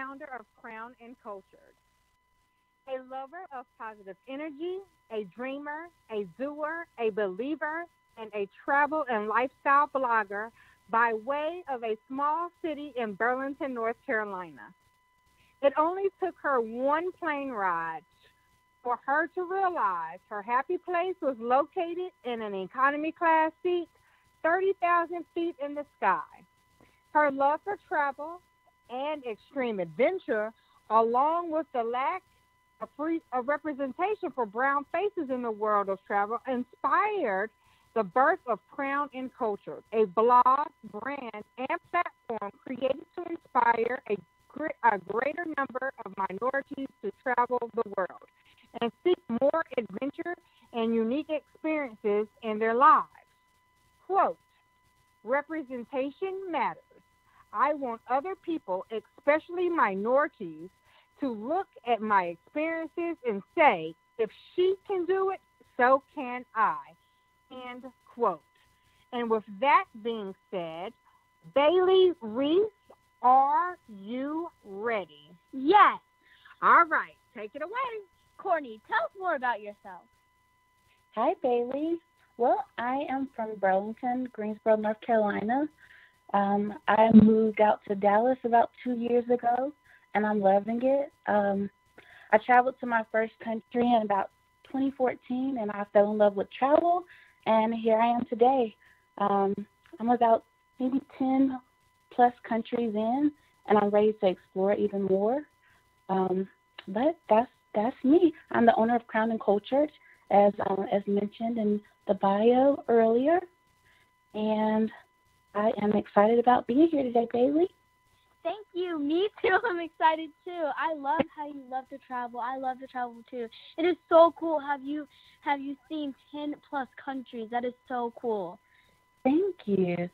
founder of Crown and Cultured. A lover of positive energy, a dreamer, a doer, a believer, and a travel and lifestyle blogger by way of a small city in Burlington, North Carolina. It only took her one plane ride for her to realize her happy place was located in an economy class seat 30,000 feet in the sky. Her love for travel and extreme adventure, along with the lack of representation for brown faces in the world of travel, inspired the birth of Crown and Culture, a blog, brand, and platform created to inspire a greater number of minorities to travel the world and seek more adventure and unique experiences in their lives. Quote, representation matters. I want other people, especially minorities, to look at my experiences and say, if she can do it, so can I. End quote. And with that being said, Bailey Reese, are you ready? Yes. All right, take it away. Courtney, tell us more about yourself. Hi, Bailey. Well, I am from Burlington, Greensboro, North Carolina. I moved out to Dallas about 2 years ago, and I'm loving it. I traveled to my first country in about 2014, and I fell in love with travel, and here I am today. I'm about maybe 10 plus countries in, and I'm ready to explore even more. But that's me. I'm the owner of Crown and Cultured, as mentioned in the bio earlier, and I am excited about being here today, Bailey. Thank you. Me too. I'm excited too. I love how you love to travel. I love to travel too. It is so cool. Have you seen 10 plus countries? That is so cool. Thank you.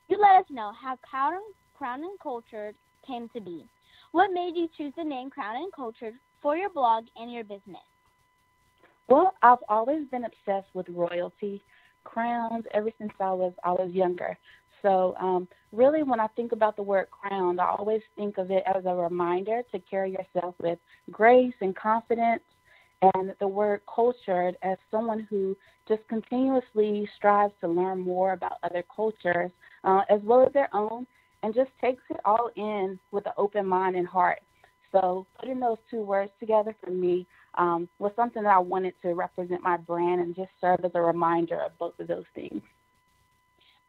You let us know how Crown and Cultured came to be. What made you choose the name Crown and Cultured for your blog and your business? Well, I've always been obsessed with royalty, crowns, ever since I was younger. So really, when I think about the word crowned, I always think of it as a reminder to carry yourself with grace and confidence, and the word cultured as someone who just continuously strives to learn more about other cultures as well as their own, and just takes it all in with an open mind and heart. So putting those two words together for me was something that I wanted to represent my brand and just serve as a reminder of both of those things.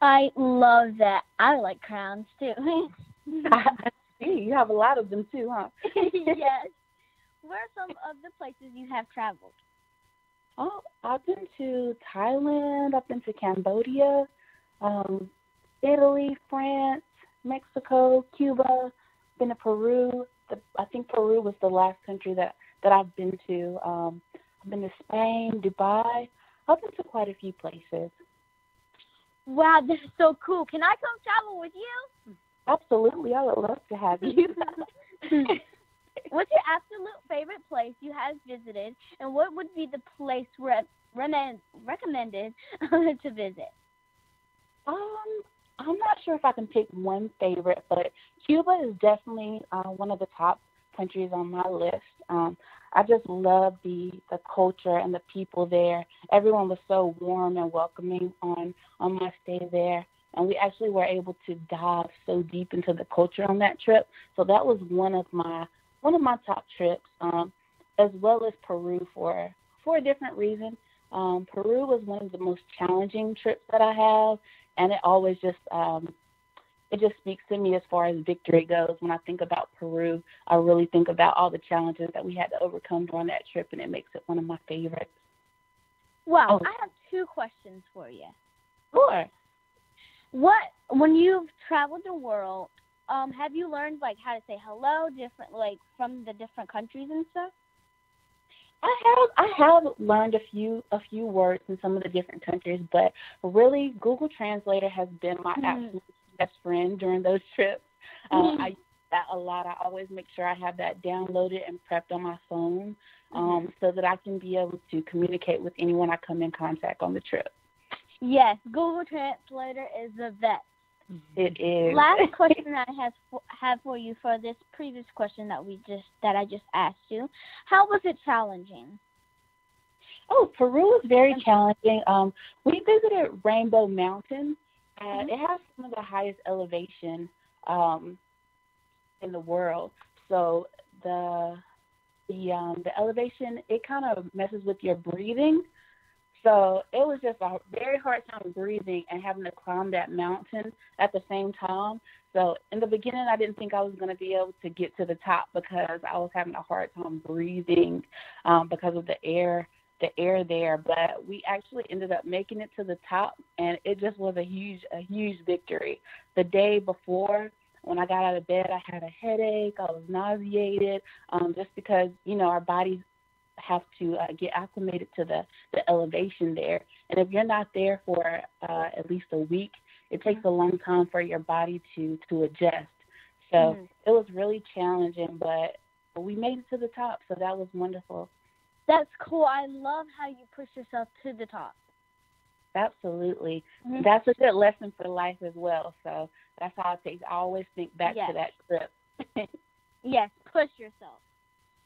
I love that. I like crowns too. I see. You have a lot of them too, huh? Yes. Where are some of the places you have traveled? Oh, I've been to Thailand. I've been to Cambodia, Italy, France, Mexico, Cuba. Been to Peru. I think Peru was the last country that I've been to. I've been to Spain, Dubai. I've been to quite a few places. Wow, this is so cool. Can I come travel with you? Absolutely. I would love to have you. What's your absolute favorite place you have visited, and what would be the place recommended to visit? I'm not sure if I can pick one favorite, but Cuba is definitely one of the top countries on my list. I just love the culture and the people there. Everyone was so warm and welcoming on my stay there, and we actually were able to dive so deep into the culture on that trip. So that was one of my top trips, as well as Peru for a different reason. Peru was one of the most challenging trips that I have, and it always just speaks to me as far as victory goes. When I think about Peru, I really think about all the challenges that we had to overcome during that trip, and it makes it one of my favorites. Wow, I have two questions for you. Sure. When you've traveled the world, have you learned how to say hello from the different countries and stuff? I have learned a few words in some of the different countries, but really Google Translator has been my absolute best friend during those trips. I use that a lot. I always make sure I have that downloaded and prepped on my phone so that I can be able to communicate with anyone I come in contact on the trip. Yes, Google Translator is the best. It is. Last question I have for you for this previous question that I just asked you. How was it challenging? Oh, Peru was very challenging. We visited Rainbow Mountain. It has some of the highest elevation in the world. So the elevation, it kind of messes with your breathing. So it was just a very hard time breathing and having to climb that mountain at the same time. So in the beginning, I didn't think I was going to be able to get to the top because I was having a hard time breathing because of the air there. But we actually ended up making it to the top, and it just was a huge victory. The day before, when I got out of bed, I had a headache. I was nauseated just because, our bodies have to get acclimated to the elevation there. And if you're not there for at least a week, it takes a long time for your body to adjust. So it was really challenging, but we made it to the top, so that was wonderful. That's cool. I love how you push yourself to the top. Absolutely. That's a good lesson for life as well. So that's how I always think back to that trip. Yes, push yourself.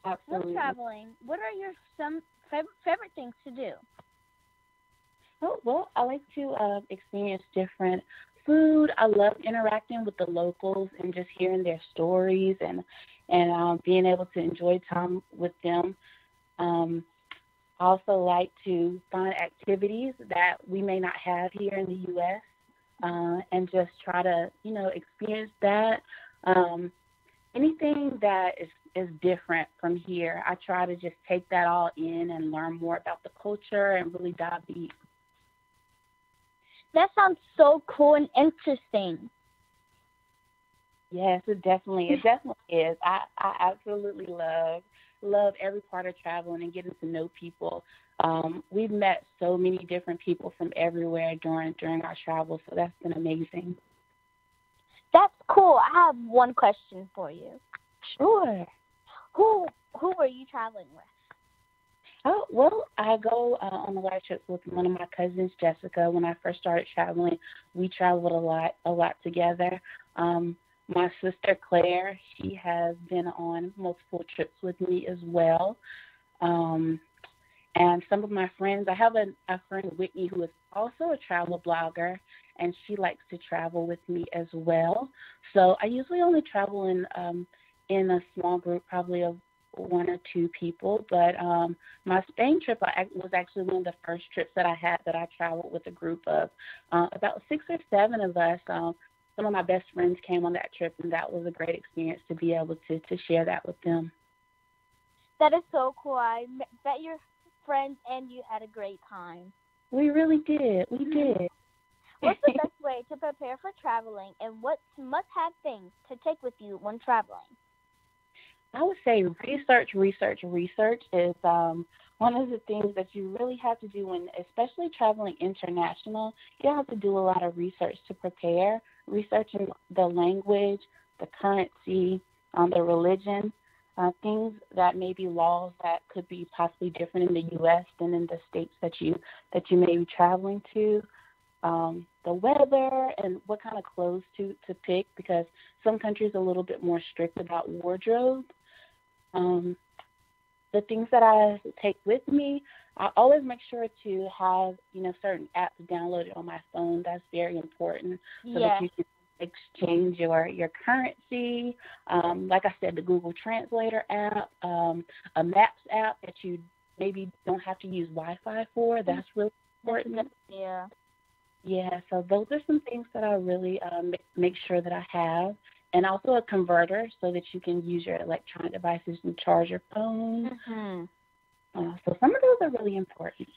Absolutely. When traveling, what are your some favorite things to do? Oh, well, I like to experience different food. I love interacting with the locals and just hearing their stories and being able to enjoy time with them. I also like to find activities that we may not have here in the U.S. And just try to, experience that. Anything that is different from here, I try to just take that all in and learn more about the culture and really dive deep. That sounds so cool and interesting. Yes, it definitely is. I absolutely love every part of traveling and getting to know people. We've met so many different people from everywhere during our travels, so that's been amazing. That's cool. I have one question for you. Sure. Who are you traveling with? Oh, well, I go on a lot of trips with one of my cousins, Jessica. When I first started traveling, we traveled a lot together. My sister, Claire, she has been on multiple trips with me as well. And some of my friends, I have a friend, Whitney, who is also a travel blogger, and she likes to travel with me as well. So I usually only travel in a small group, probably of one or two people. But my Spain trip was actually one of the first trips that I had that I traveled with a group of about 6 or 7 of us. Some of my best friends came on that trip, and that was a great experience to be able to share that with them. That is so cool. I bet your friends and you had a great time. We really did. We did. What's the best way to prepare for traveling, and what must-have things to take with you when traveling? I would say research is one of the things that you really have to do when, especially traveling international. You have to do a lot of research to prepare, researching the language, the currency, the religion, things that may be laws that could be possibly different in the U.S. than in the states that you may be traveling to. The weather and what kind of clothes to pick, because some countries are a little bit more strict about wardrobe. The things that I take with me, I always make sure to have, certain apps downloaded on my phone. That's very important so that you can exchange your currency. Like I said, the Google Translator app, a Maps app that you maybe don't have to use Wi-Fi for. That's really important. Yeah, so those are some things that I really make sure that I have. And also a converter so that you can use your electronic devices and charge your phone. So some of those are really important.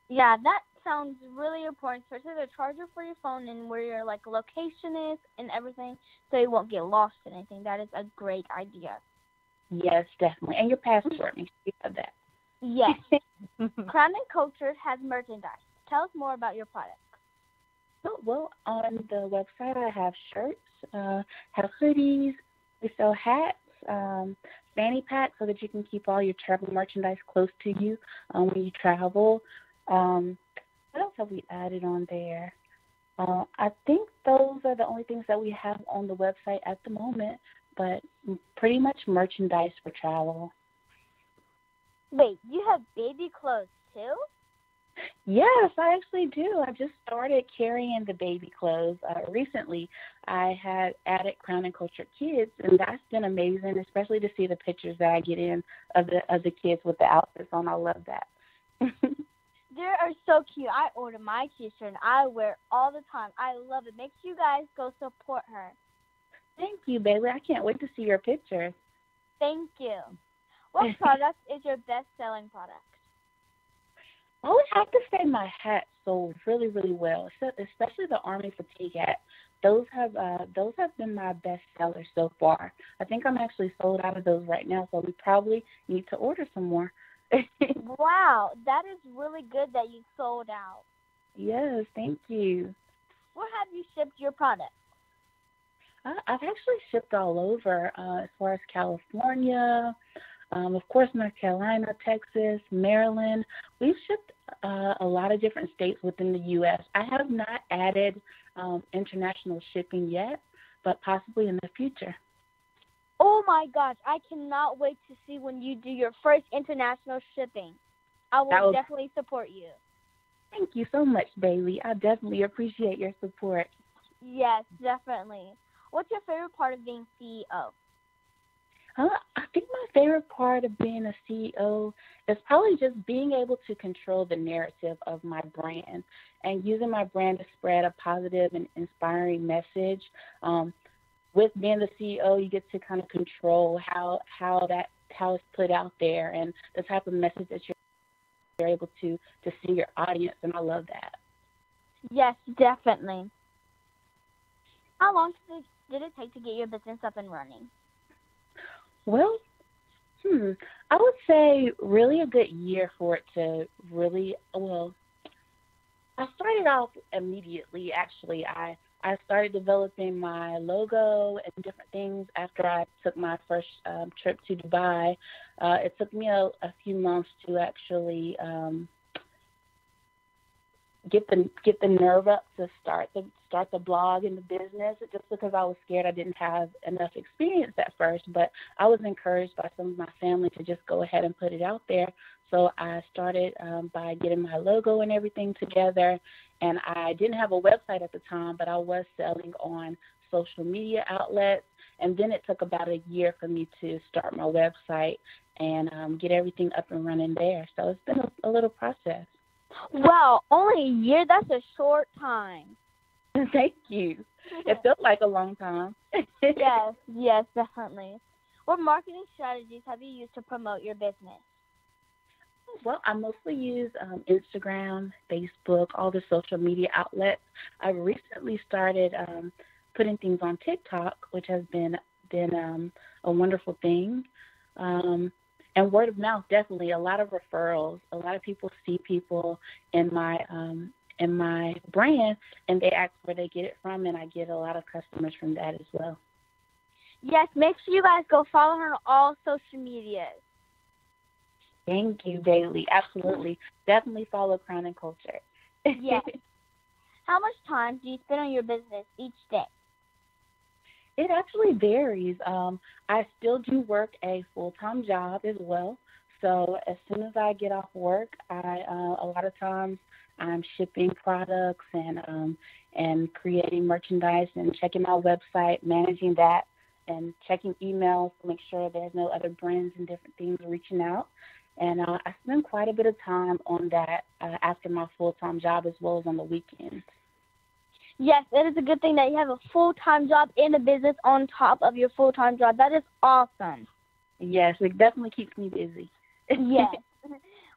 Yeah, that sounds really important, especially the charger for your phone and where your location is and everything, so you won't get lost in anything. That is a great idea. Yes, definitely. And your passport, make sure you have that. Yes. Crown and Cultured has merchandise. Tell us more about your products. Oh, well, on the website I have shirts, have hoodies, we sell hats, fanny packs so that you can keep all your travel merchandise close to you when you travel. What else have we added on there? I think those are the only things that we have on the website at the moment, but pretty much merchandise for travel. Wait, you have baby clothes too? Yes, I actually do. I just started carrying the baby clothes recently. I had added Crown and Cultured Kids, and that's been amazing, especially to see the pictures that I get in of the kids with the outfits on. I love that. They are so cute. I order my t-shirt and I wear it all the time. I love it. Make sure you guys go support her. Thank you, Bailey. I can't wait to see your picture. Thank you. What product is your best-selling product? I would have to say my hats sold really, really well, especially the Army fatigue hat. Those have been my best sellers so far. I think I'm actually sold out of those right now, so we probably need to order some more. Wow, that is really good that you sold out. Yes, thank you. Where have you shipped your product? I've actually shipped all over, as far as California, of course, North Carolina, Texas, Maryland. We've shipped a lot of different states within the U.S. I have not added international shipping yet, but possibly in the future. Oh my gosh, I cannot wait to see when you do your first international shipping. I will definitely support you. Thank you so much, Bailey. I definitely appreciate your support. Yes, definitely. What's your favorite part of being CEO? I think my favorite part of being a CEO is probably just being able to control the narrative of my brand and using my brand to spread a positive and inspiring message. With being the CEO, you get to kind of control how it's put out there and the type of message that you're able to see your audience, and I love that. Yes, definitely. How long did it take to get your business up and running? Well, I would say really a good year for it to really, well, I started off immediately, actually. I started developing my logo and different things after I took my first trip to Dubai. It took me a few months to actually get the nerve up to start the blog and the business, just because I was scared I didn't have enough experience at first. But I was encouraged by some of my family to just go ahead and put it out there. So I started by getting my logo and everything together. And I didn't have a website at the time, but I was selling on social media outlets. And then it took about a year for me to start my website and get everything up and running there. So it's been a little process. Wow, only a year? That's a short time. Thank you. It felt like a long time. Yes, definitely. What marketing strategies have you used to promote your business? Well, I mostly use Instagram, Facebook, all the social media outlets. I recently started putting things on TikTok, which has been a wonderful thing. And word of mouth, definitely a lot of referrals. A lot of people see people in my brand, and they ask where they get it from, and I get a lot of customers from that as well. Yes, make sure you guys go follow her on all social medias. Thank you, Bailey. Absolutely. Definitely follow Crown and Culture. Yes. How much time do you spend on your business each day? It actually varies. I still do work a full-time job as well. So as soon as I get off work, a lot of times I'm shipping products and creating merchandise and checking my website, managing that, and checking emails to make sure there's no other brands and different things reaching out. And I spend quite a bit of time on that after my full-time job as well as on the weekends. Yes, it is a good thing that you have a full-time job and a business on top of your full-time job. That is awesome. Yes, it definitely keeps me busy. Yes.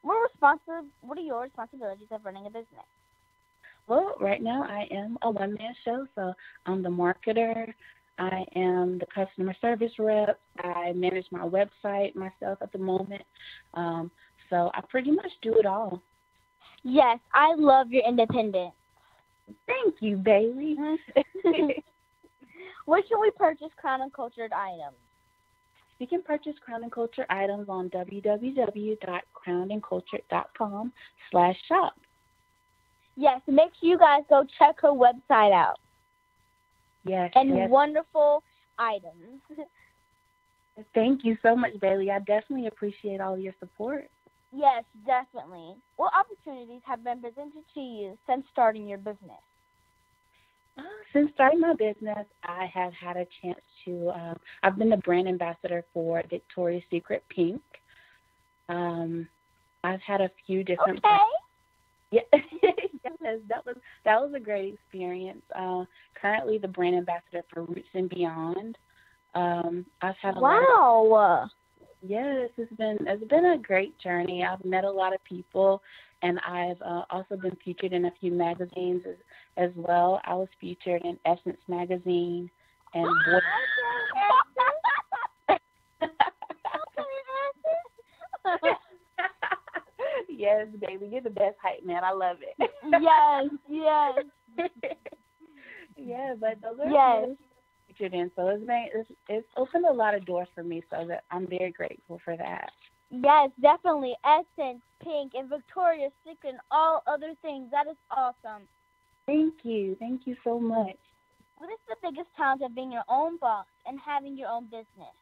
What are your responsibilities of running a business? Well, right now I am a one-man show, so I'm the marketer. I am the customer service rep. I manage my website myself at the moment. So I pretty much do it all. Yes, I love your independence. Thank you, Bailey. Where can we purchase Crown and Cultured items? You can purchase Crown and Culture items on www.crownandculture.com/shop. Yes, make sure you guys go check her website out. Yes, And yes. wonderful items. Thank you so much, Bailey. I definitely appreciate all your support. Yes, definitely. What opportunities have been presented to you since starting your business? Since starting my business, I have had a chance to, I've been the brand ambassador for Victoria's Secret Pink. I've had a few different Okay. Yeah, yes, that was a great experience. Currently the brand ambassador for Roots and Beyond. I've had a lot of Wow. Yes, it's been a great journey. I've met a lot of people, and I've also been featured in a few magazines as well. I was featured in Essence magazine and Yes, baby, you're the best hype man. I love it. Yes, yes. Yeah, but those are Yes. featured in, so it's opened a lot of doors for me. So that I'm very grateful for that. Yes, definitely. Essence, Pink, and Victoria's Secret, and all other things. That is awesome. Thank you so much. What is the biggest challenge of being your own boss and having your own business?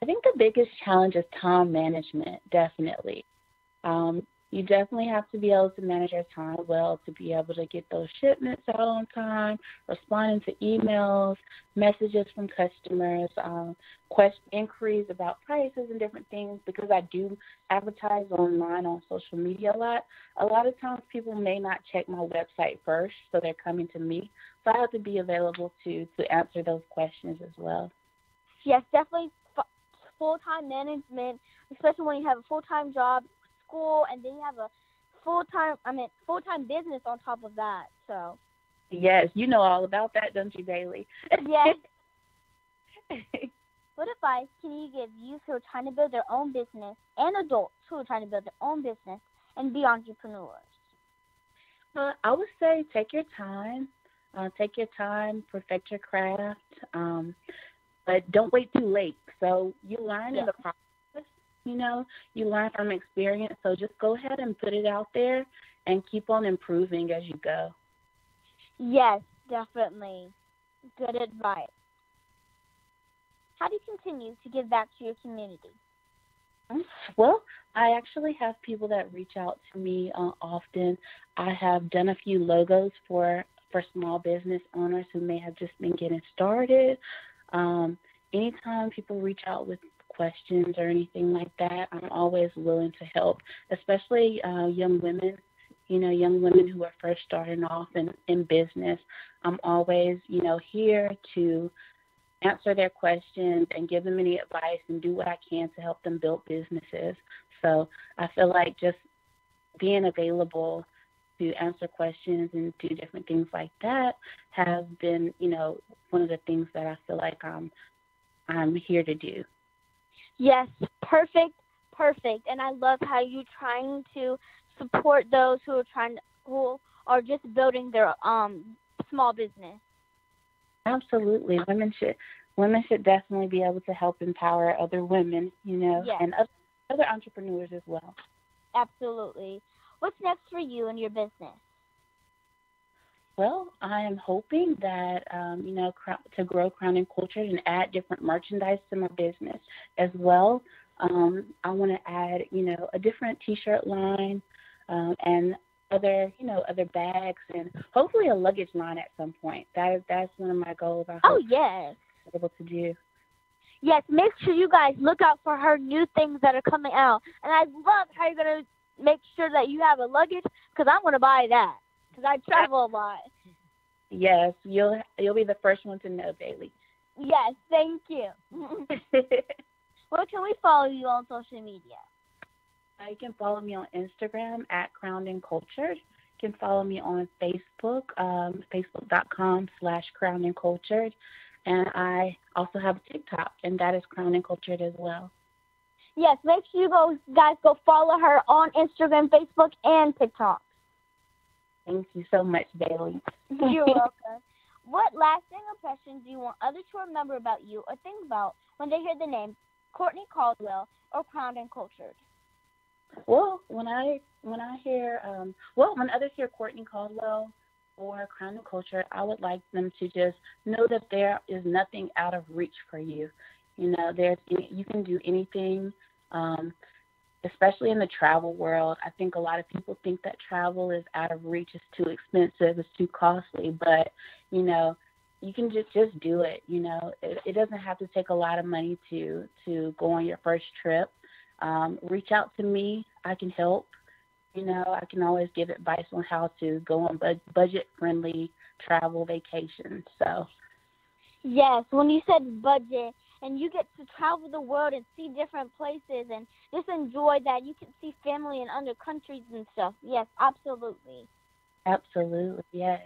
I think the biggest challenge is time management, definitely. You definitely have to be able to manage your time well to be able to get those shipments out on time, responding to emails, messages from customers, inquiries about prices and different things, because I do advertise online on social media a lot. A lot of times people may not check my website first, so they're coming to me. So I have to be available to answer those questions as well. Yes, definitely full-time management, especially when you have a full-time job, school, and then you have a full-time business on top of that. So yes, you know all about that, don't you, Bailey? Yes. What advice can you give youth who are trying to build their own business and adults who are trying to build their own business and be entrepreneurs? I would say take your time. Perfect your craft, but don't wait too late. So you learn in the process. You learn from experience. So just go ahead and put it out there and keep on improving as you go. Yes, definitely. Good advice. How do you continue to give back to your community? Well, I actually have people that reach out to me often. I have done a few logos for small business owners who may have just been getting started. Anytime people reach out with questions or anything like that, I'm always willing to help, especially young women, young women who are first starting off in business. I'm always, here to answer their questions and give them any advice and do what I can to help them build businesses. So I feel like just being available to answer questions and do different things like that has been, one of the things that I feel like I'm here to do. Yes, perfect. And I love how you're trying to support those who are just building their small business. Absolutely. Women should definitely be able to help empower other women, Yes. and other entrepreneurs as well. Absolutely. What's next for you and your business? Well, I am hoping that, to grow Crown and Cultured and add different merchandise to my business as well. I want to add, a different T-shirt line and other bags, and hopefully a luggage line at some point. That's one of my goals. Yes. I'm able to do. Yes, make sure you guys look out for her new things that are coming out. And I love how you're going to make sure that you have a luggage, because I'm going to buy that, because I travel a lot. Yes, you'll be the first one to know, Bailey. Yes, thank you. Where can we follow you on social media? You can follow me on Instagram at Crowned and Cultured. You can follow me on Facebook, facebook.com/Crowned and Cultured. And I also have a TikTok, and that is Crowned and Cultured as well. Yes, make sure you guys go follow her on Instagram, Facebook, and TikTok. Thank you so much, Bailey. You're welcome. What lasting impression do you want others to remember about you or think about when they hear the name Courtney Caldwell or Crowned and Cultured? Well, when I hear when others hear Courtney Caldwell or Crown and Culture, I would like them to just know that there is nothing out of reach for you. You know, you can do anything. Especially in the travel world, I think a lot of people think that travel is out of reach, it's too expensive, it's too costly. But you can just do it. It doesn't have to take a lot of money to go on your first trip. Reach out to me. I can help. I can always give advice on how to go on budget-friendly travel vacations. So, yes, when you said budget and you get to travel the world and see different places and just enjoy that, you can see family in other countries and stuff. Yes, absolutely. Absolutely, yes.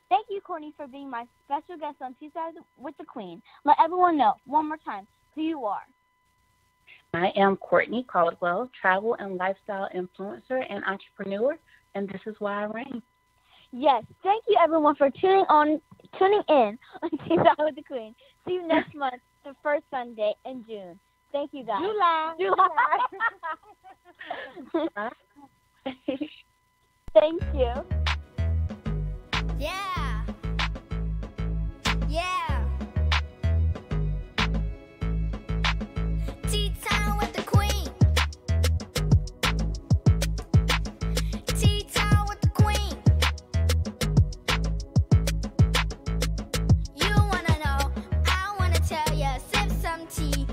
Thank you, Courtney, for being my special guest on Tea Time with the Queen. Let everyone know, one more time, who you are. I am Courtney Caldwell, travel and lifestyle influencer and entrepreneur, and this is why I reign. Yes, thank you, everyone, for tuning in on Tea Time with the Queen. See you next month, the first Sunday in June. Thank you, guys. July. Thank you. Yeah. Yeah. Tea time with the Queen. Tea time with the Queen. You wanna know, I wanna tell ya, sip some tea.